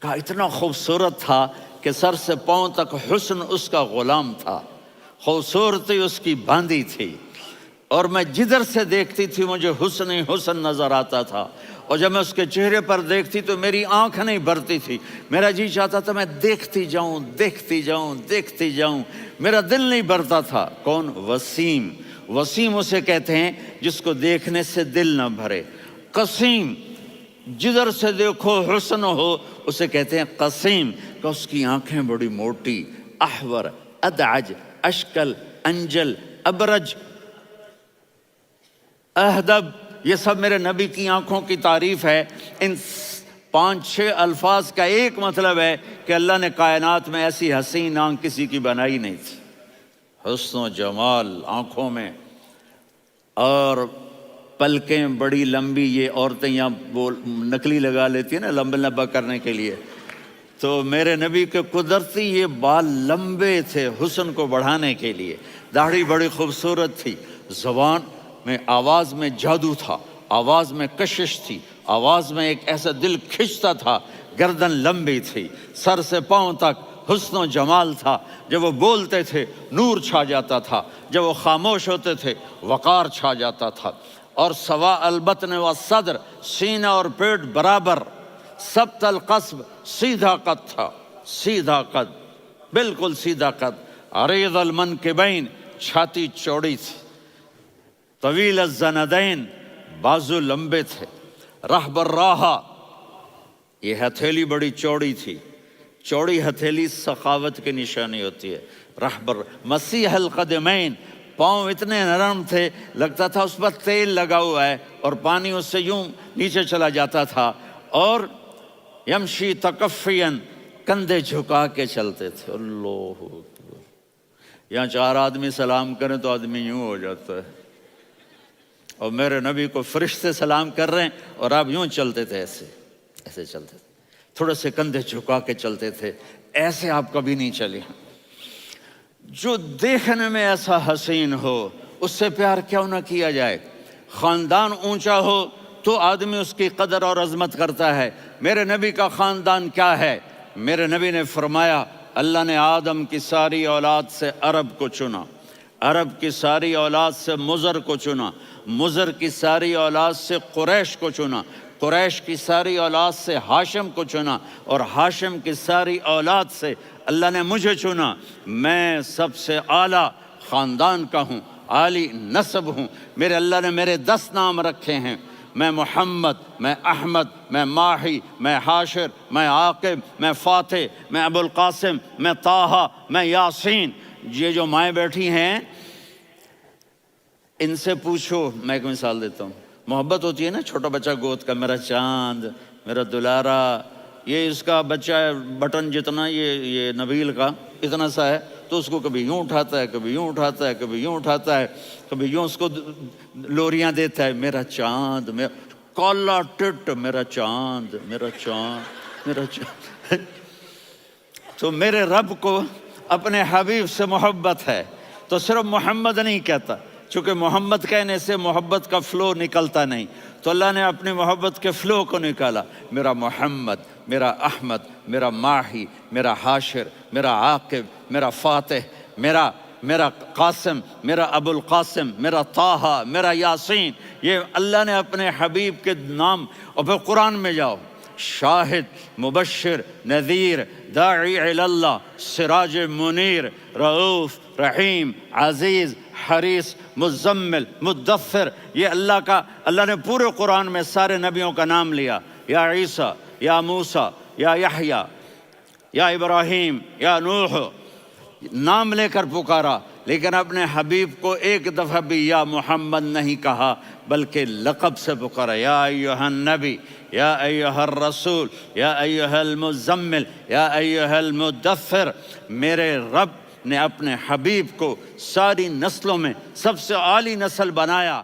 کہا اتنا خوبصورت تھا کہ سر سے پاؤں تک حسن اس کا غلام تھا، خوبصورتی اس کی باندھی تھی، اور میں جدھر سے دیکھتی تھی مجھے حسن ہی حسن نظر آتا تھا، اور جب میں اس کے چہرے پر دیکھتی تو میری آنکھ نہیں بھرتی تھی، میرا جی چاہتا تھا میں دیکھتی جاؤں دیکھتی جاؤں دیکھتی جاؤں، میرا دل نہیں بھرتا تھا۔ کون؟ وسیم۔ وسیم اسے کہتے ہیں جس کو دیکھنے سے دل نہ بھرے۔ قسیم، جدھر سے دیکھو حسن ہو، اسے کہتے ہیں قسیم، کہ اس کی آنکھیں بڑی موٹی، احور، ادعج، اشکل، انجل، ابرج، اہدب، یہ سب میرے نبی کی آنکھوں کی تعریف ہے۔ ان 5-6 الفاظ کا ایک مطلب ہے کہ اللہ نے کائنات میں ایسی حسین آنکھ کسی کی بنائی نہیں تھی۔ حسن و جمال آنکھوں میں، اور پلکیں بڑی لمبی، یہ عورتیں یہاں نکلی لگا لیتی ہیں نا لمبا لمبا کرنے کے لیے، تو میرے نبی کے قدرتی یہ بال لمبے تھے حسن کو بڑھانے کے لیے، داڑھی بڑی خوبصورت تھی، زبان میں، آواز میں جادو تھا، آواز میں کشش تھی، آواز میں ایک ایسا دل کھنچتا تھا، گردن لمبی تھی، سر سے پاؤں تک حسن و جمال تھا، جب وہ بولتے تھے نور چھا جاتا تھا، جب وہ خاموش ہوتے تھے وقار چھا جاتا تھا، اور سوا البطن و صدر، سینہ اور پیٹ برابر، سبط القصب، سیدھا قد تھا، سیدھا قد، بالکل سیدھا قد، عریض المنکبین، چھاتی چوڑی تھی، طویل الزندین، بازو لمبے تھے، رحب الراحہ، یہ ہتھیلی بڑی چوڑی تھی، چوڑی ہتھیلی سخاوت کی نشانی ہوتی ہے، رحب مسیح القدمین، پاؤں اتنے نرم تھے لگتا تھا اس پر تیل لگا ہوا ہے، اور پانی اس سے یوں نیچے چلا جاتا تھا، اور یمشی تکفین، کندھے جھکا کے چلتے تھے۔ اللہ اکبر، یہاں 4 آدمی سلام کریں تو آدمی یوں ہو جاتا ہے، اور میرے نبی کو فرشتے سلام کر رہے ہیں اور آپ یوں چلتے تھے، ایسے ایسے چلتے تھے، تھوڑے سے کندھے جھکا کے چلتے تھے، ایسے آپ کبھی نہیں چلے۔ جو دیکھنے میں ایسا حسین ہو اس سے پیار کیوں نہ کیا جائے؟ خاندان اونچا ہو تو آدمی اس کی قدر اور عظمت کرتا ہے۔ میرے نبی کا خاندان کیا ہے؟ میرے نبی نے فرمایا اللہ نے آدم کی ساری اولاد سے عرب کو چنا، عرب کی ساری اولاد سے مضر کو چنا، مضر کی ساری اولاد سے قریش کو چنا، قریش کی ساری اولاد سے ہاشم کو چنا، اور ہاشم کی ساری اولاد سے اللہ نے مجھے چنا۔ میں سب سے اعلیٰ خاندان کا ہوں، عالی نسب ہوں، میرے اللہ نے میرے 10 نام رکھے ہیں، میں محمد، میں احمد، میں ماہی، میں حاشر، میں عاقب، میں فاتح، میں ابو القاسم، میں طٰہٰ، میں یاسین۔ یہ جو مائیں بیٹھی ہیں ان سے پوچھو، میں ایک مثال دیتا ہوں، محبت ہوتی ہے نا، چھوٹا بچہ گود کا، میرا چاند، میرا دلارا، یہ اس کا بچہ ہے بٹن جتنا، یہ نبیل کا اتنا سا ہے، تو اس کو کبھی یوں اٹھاتا ہے، کبھی یوں اٹھاتا ہے، کبھی یوں اٹھاتا ہے، کبھی یوں اس کو لوریاں دیتا ہے، میرا چاند، میرا کالا ٹٹ، میرا چاند، میرا چاند، میرا چاند۔ تو میرے رب کو اپنے حبیب سے محبت ہے، تو صرف محمد نہیں کہتا، چونکہ محمد کہنے سے محبت کا فلو نکلتا نہیں، تو اللہ نے اپنی محبت کے فلو کو نکالا، میرا محمد، میرا احمد، میرا ماہی، میرا حاشر، میرا عاقب، میرا فاتح، میرا قاسم، میرا ابو القاسم، میرا طٰہٰ، میرا یاسین، یہ اللہ نے اپنے حبیب کے نام۔ اور پھر قرآن میں جاؤ، شاہد، مبشر، نذیر، داعی الی اللہ، سراج منیر، رؤوف، رحیم، عزیز، حریص، مزمل، مدثر، یہ اللہ نے پورے قرآن میں سارے نبیوں کا نام لیا، یا عیسیٰ، یا موسیٰ، یا یحییٰ، یا ابراہیم، یا نوح، نام لے کر پکارا، لیکن اپنے حبیب کو ایک دفعہ بھی یا محمد نہیں کہا، بلکہ لقب سے پکارا، یا ایھا النبی، یا ایھا الرسول، یا ایھا المزمل، یا ایھا المدثر۔ میرے رب نے اپنے حبیب کو ساری نسلوں میں سب سے عالی نسل بنایا۔